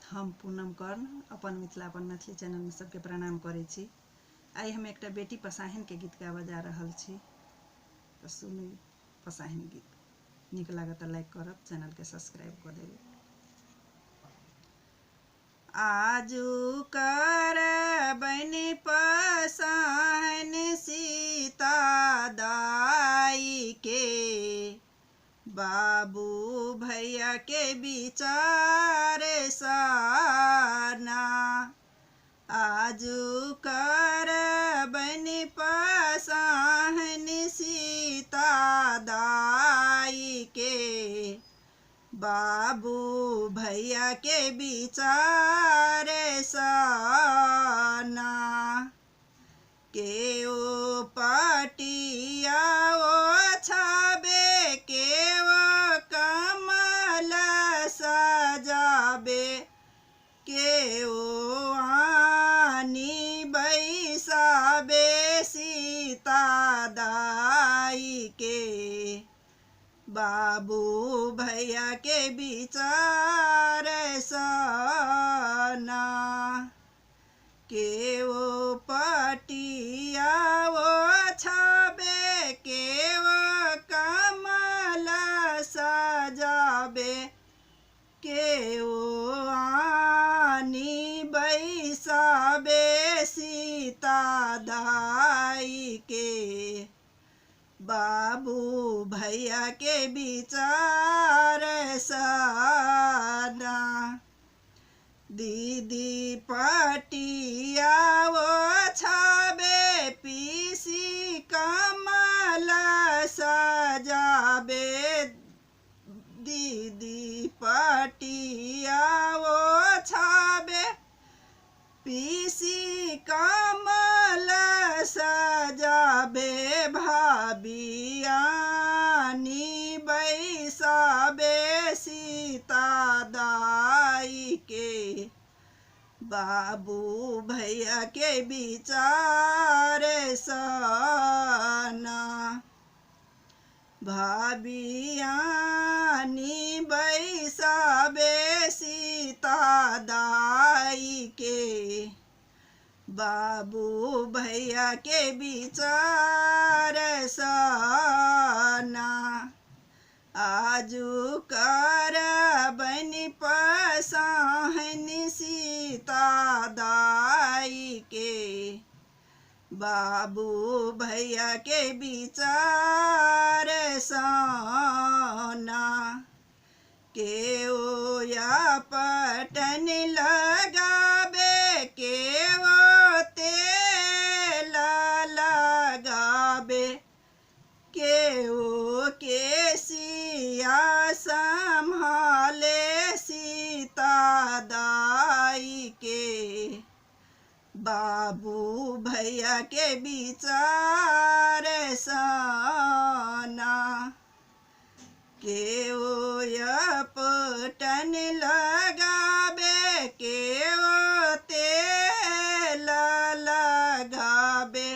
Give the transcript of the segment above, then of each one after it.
हम पूनम कर्ण अपन मिथिला अपन मैथिली चैनल में सबके प्रणाम करै छी। आई हम एकटा बेटी पसाहिन के गीत गाबऽ जा रहल छी, तो सुनू पसाहिन गीत। नीक लागत तऽ लाइक करब, चैनल के सब्सक्राइब कर देबै। आजू करबनि पसाहिन सीता दाई के, बाबू भैया के विचार साना। आजू करबनि पसाहिन सीता दाई के, बाबू भैया के विचार साना। के ओ पटिया ओ छाबे, के ओ कमल सजाबे, के ओ आनी बैसाबे सीता दाई के, बाबू भैया के विचार साना। के ओ पटिया ओ छाबे, के ओ कमल सजाबे, के ओ आनी बैसाबे सीता दाई के, बाबू भैया के विचार साना। दीदी पटिया ओ छाबे, पीसी कमल सजाबे, दीदी पटिया ओ छाबे, पीसी कमल सजाबे, भाभी आनी बैसाबे सीता दाई के, बाबू भैया के विचार साना। भाभी आनी बैसाबे सीता दाई के, बाबू भैया के विचार साना। आजू करबनि पसाहिन सीता दाई के, बाबू भैया के विचार साना। के ओ या पटन लगाबे, के ओ तेल लगाबे, के ओ केसिया संभाले सीता दाई के, बाबू भैया के विचार साना। के ओ या पटन लगाबे, के ओ तेल लगाबे,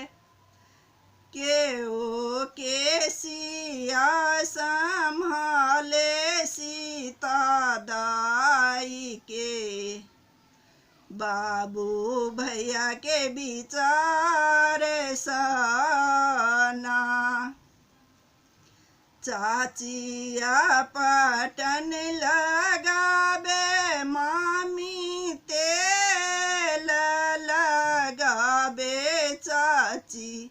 के ओ केसिया संभाले सीता दाई के, बाबू भैया के विचार साना। चाचिया पटन लगाबे, मामी तेल लगाबे, चाची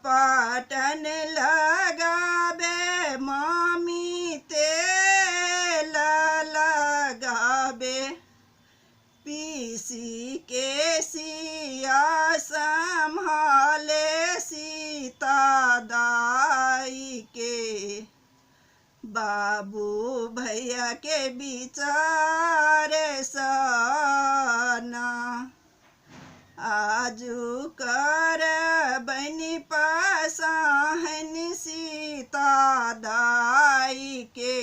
पटन लगाबे, मामी तेल लगाबे, पीसी केसिया संभाले सीता दाई के, बाबू भैया के विचार साना। आजू करबनि पसाहिन सीता दाई के,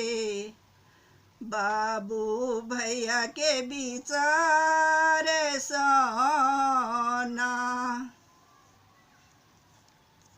बाबू भैया के विचार साना।